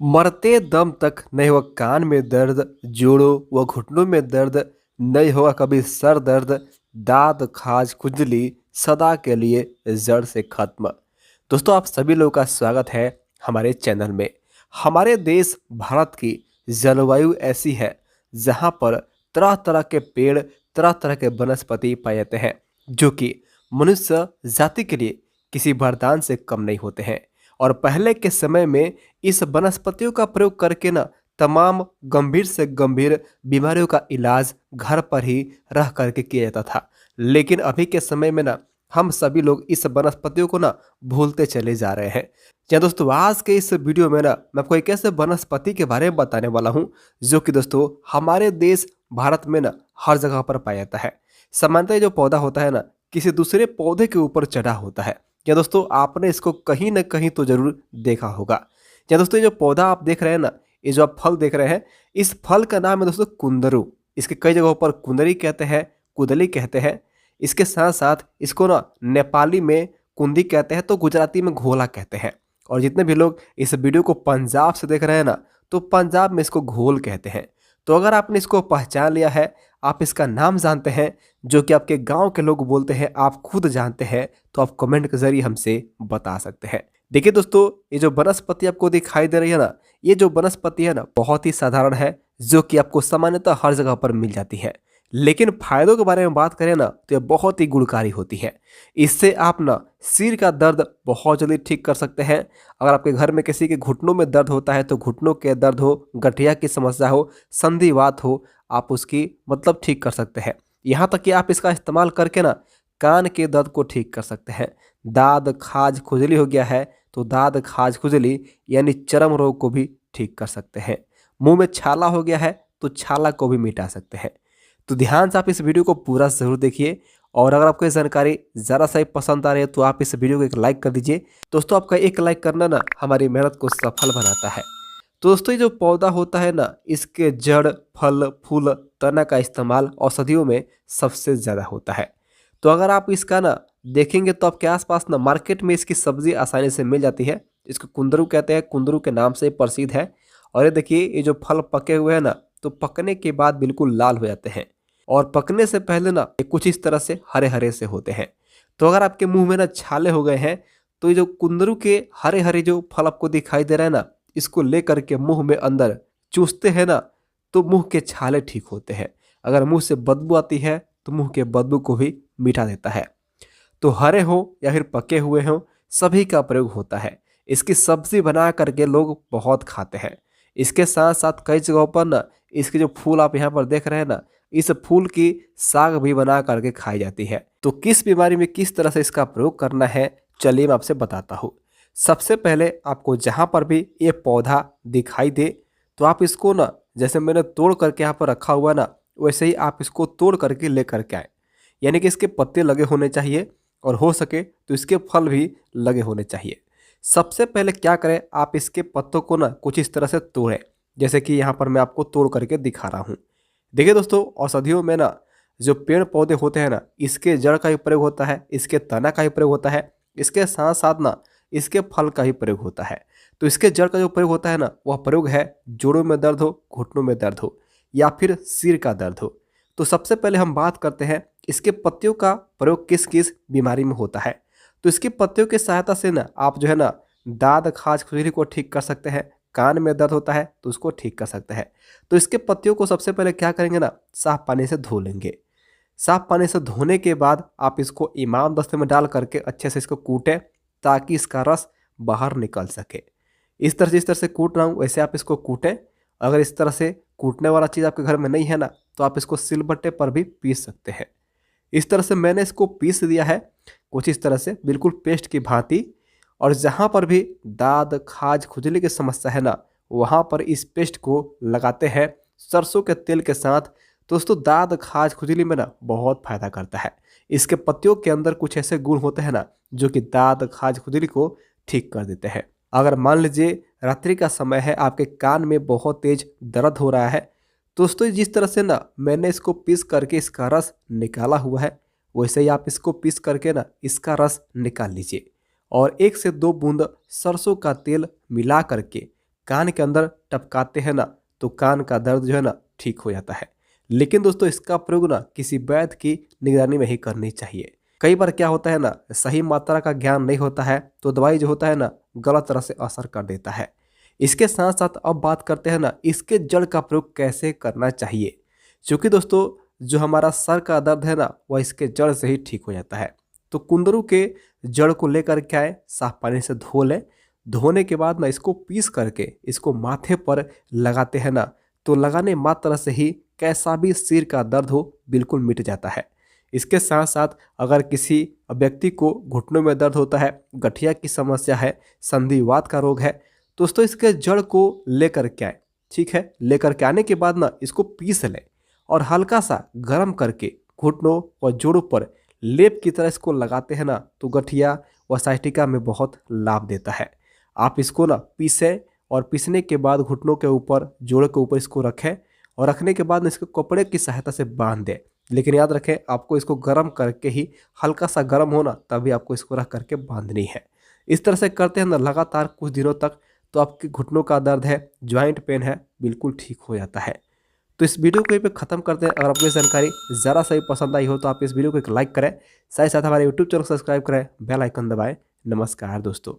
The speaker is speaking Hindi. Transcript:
मरते दम तक नहीं होगा कान में दर्द, जोड़ों व घुटनों में दर्द, नहीं होगा कभी सर दर्द, दाद खाज खुजली सदा के लिए जड़ से खत्म। दोस्तों, आप सभी लोगों का स्वागत है हमारे चैनल में। हमारे देश भारत की जलवायु ऐसी है जहाँ पर तरह तरह के पेड़, तरह तरह के वनस्पति पाए जाते हैं, जो कि मनुष्य जाति के लिए किसी वरदान से कम नहीं होते हैं। और पहले के समय में इस वनस्पतियों का प्रयोग करके ना तमाम गंभीर से गंभीर बीमारियों का इलाज घर पर ही रह करके किया जाता था। लेकिन अभी के समय में ना हम सभी लोग इस वनस्पतियों को ना भूलते चले जा रहे हैं। क्या दोस्तों, आज के इस वीडियो में ना मैं आपको एक ऐसे वनस्पति के बारे में बताने वाला हूँ जो कि दोस्तों हमारे देश भारत में ना हर जगह पर पाया जाता है। सामान्यतः जो पौधा होता है ना किसी दूसरे पौधे के ऊपर चढ़ा होता है। क्या दोस्तों, आपने इसको कहीं ना कहीं तो जरूर देखा होगा। क्या दोस्तों, ये जो पौधा आप देख रहे हैं ना, ये जो आप फल देख रहे हैं, इस फल का नाम है दोस्तों कुंदरू। इसके कई जगहों पर कुंदरी कहते हैं, कुदली कहते हैं। इसके साथ साथ इसको ना नेपाली में कुंदी कहते हैं, तो गुजराती में घोला कहते हैं। और जितने भी लोग इस वीडियो को पंजाब से देख रहे हैं ना, तो पंजाब में इसको घोल कहते हैं। तो अगर आपने इसको पहचान लिया है, आप इसका नाम जानते हैं, जो कि आपके गांव के लोग बोलते हैं, आप खुद जानते हैं, तो आप कमेंट के जरिए हमसे बता सकते हैं। देखिए दोस्तों, ये जो वनस्पति आपको दिखाई दे रही है ना, ये जो वनस्पति है ना बहुत ही साधारण है, जो कि आपको सामान्यतः हर जगह पर मिल जाती है। लेकिन फायदों के बारे में बात करें ना, तो ये बहुत ही गुणकारी होती है। इससे आप ना सिर का दर्द बहुत जल्दी ठीक कर सकते हैं। अगर आपके घर में किसी के घुटनों में दर्द होता है, तो घुटनों के दर्द हो, गठिया की समस्या हो, संधिवात हो, आप उसकी मतलब ठीक कर सकते हैं। यहाँ तक कि आप इसका इस्तेमाल करके ना कान के दर्द को ठीक कर सकते हैं। दाद खाज खुजली हो गया है, तो दाद खाज खुजली यानी चर्म रोग को भी ठीक कर सकते हैं। मुंह में छाला हो गया है, तो छाला को भी मिटा सकते हैं। तो ध्यान से आप इस वीडियो को पूरा जरूर देखिए। और अगर आपको ये जानकारी ज़रा सा ही पसंद आ रही है, तो आप इस वीडियो को एक लाइक कर दीजिए। दोस्तों, आपका एक लाइक करना ना हमारी मेहनत को सफल बनाता है। तो दोस्तों, ये जो पौधा होता है ना, इसके जड़, फल, फूल, तना का इस्तेमाल औषधियों में सबसे ज़्यादा होता है। तो अगर आप इसका ना देखेंगे, तो आपके आसपास ना मार्केट में इसकी सब्जी आसानी से मिल जाती है। इसको कुंदरू कहते हैं, कुंदरू के नाम से प्रसिद्ध है। और ये देखिए, ये जो फल पके हुए हैं ना, तो पकने के बाद बिल्कुल लाल हो जाते हैं। और पकने से पहले ना ये कुछ इस तरह से हरे हरे से होते हैं। तो अगर आपके मुंह में ना छाले हो गए हैं, तो ये जो कुंदरू के हरे हरे जो फल आपको दिखाई दे रहा है ना, इसको लेकर के मुंह में अंदर चूसते हैं ना, तो मुंह के छाले ठीक होते हैं। अगर मुंह से बदबू आती है, तो मुंह के बदबू को भी मिटा देता है। तो हरे हो या फिर पके हुए हो, सभी का प्रयोग होता है। इसकी सब्जी बना करके लोग बहुत खाते हैं। इसके साथ साथ कई जगहों पर ना इसके जो फूल आप यहाँ पर देख रहे हैं ना, इस फूल की साग भी बना करके खाई जाती है। तो किस बीमारी में किस तरह से इसका प्रयोग करना है, चलिए मैं आपसे बताता हूँ। सबसे पहले आपको जहाँ पर भी ये पौधा दिखाई दे, तो आप इसको ना जैसे मैंने तोड़ करके यहाँ पर रखा हुआ ना, वैसे ही आप इसको तोड़ करके ले करके आए। यानी कि इसके पत्ते लगे होने चाहिए, और हो सके तो इसके फल भी लगे होने चाहिए। सबसे पहले क्या करें, आप इसके पत्तों को ना कुछ इस तरह से तोड़ें, जैसे कि यहाँ पर मैं आपको तोड़ करके दिखा रहा हूँ। देखिए दोस्तों, औषधियों में ना जो पेड़ पौधे होते हैं ना, इसके जड़ का भी प्रयोग होता है, इसके तना का भी प्रयोग होता है, इसके साथ साथ ना इसके फल का भी प्रयोग होता है। तो इसके जड़ का जो प्रयोग होता है ना, वह प्रयोग है जोड़ों में दर्द हो, घुटनों में दर्द हो, या फिर सिर का दर्द हो। तो सबसे पहले हम बात करते हैं इसके पत्तियों का प्रयोग किस किस बीमारी में होता है। तो इसकी पत्तियों की सहायता से ना आप जो है ना दाद खाज खुजली को ठीक कर सकते हैं। कान में दर्द होता है तो उसको ठीक कर सकते हैं। तो इसके पत्तियों को सबसे पहले क्या करेंगे ना, साफ पानी से धो लेंगे। साफ पानी से धोने के बाद आप इसको इमाम दस्ते में डाल करके अच्छे से इसको कूटें, ताकि इसका रस बाहर निकल सके। इस तरह से जिस तरह से कूट रहा हूँ, वैसे आप इसको कूटें। अगर इस तरह से कूटने वाला चीज़ आपके घर में नहीं है ना, तो आप इसको सिलबट्टे पर भी पीस सकते हैं। इस तरह से मैंने इसको पीस दिया है, कुछ इस तरह से बिल्कुल पेस्ट की भांति। और जहाँ पर भी दाद खाज खुजली की समस्या है ना, वहाँ पर इस पेस्ट को लगाते हैं सरसों के तेल के साथ। दोस्तों, दाद खाज खुजली में ना बहुत फायदा करता है। इसके पत्तियों के अंदर कुछ ऐसे गुण होते हैं ना, जो कि दाद खाज खुजली को ठीक कर देते हैं। अगर मान लीजिए रात्रि का समय है, आपके कान में बहुत तेज दर्द हो रहा है, दोस्तों जिस तरह से ना मैंने इसको पीस करके इसका रस निकाला हुआ है, वैसे ही आप इसको पीस करके ना इसका रस निकाल लीजिए। और 1 से 2 बूंद सरसों का तेल मिला करके कान के अंदर टपकाते हैं ना तो कान का दर्द जो है ना ठीक हो जाता है। लेकिन दोस्तों इसका प्रयोग ना किसी वैद्य की निगरानी में ही करनी चाहिए। कई बार क्या होता है ना, सही मात्रा का ज्ञान नहीं होता है तो दवाई जो होता है ना गलत तरह से असर कर देता है। इसके साथ साथ अब बात करते हैं ना इसके जड़ का प्रयोग कैसे करना चाहिए। क्योंकि दोस्तों जो हमारा सर का दर्द है ना वह इसके जड़ से ही ठीक हो जाता है। तो कुंदरू के जड़ को लेकर के आए, साफ पानी से धो लें। धोने के बाद ना इसको पीस करके इसको माथे पर लगाते हैं ना तो लगाने मात्र से ही कैसा भी सिर का दर्द हो बिल्कुल मिट जाता है। इसके साथ साथ अगर किसी व्यक्ति को घुटनों में दर्द होता है, गठिया की समस्या है, संधिवात का रोग है, तो दोस्तों इसके जड़ को लेकर के आए। ठीक है, लेकर के आने के बाद ना इसको पीस लें और हल्का सा गर्म करके घुटनों और जोड़ों पर लेप की तरह इसको लगाते हैं ना तो गठिया व साइटिका में बहुत लाभ देता है। आप इसको ना पीसें और पीसने के बाद घुटनों के ऊपर, जोड़ों के ऊपर इसको रखें और रखने के बाद इसको कपड़े की सहायता से बांध दें। लेकिन याद रखें आपको इसको गर्म करके ही, हल्का सा गर्म होना तभी आपको इसको रख करके बांधनी है। इस तरह से करते हैं ना लगातार कुछ दिनों तक तो आपके घुटनों का दर्द है, ज्वाइंट पेन है, बिल्कुल ठीक हो जाता है। तो इस वीडियो को यहीं पे ख़त्म करते हैं। अगर आपको ये जानकारी ज़रा सा भी पसंद आई हो तो आप इस वीडियो को एक लाइक करें, साथ ही साथ हमारे यूट्यूब चैनल को सब्सक्राइब करें, बेल आइकन दबाएं। नमस्कार दोस्तों।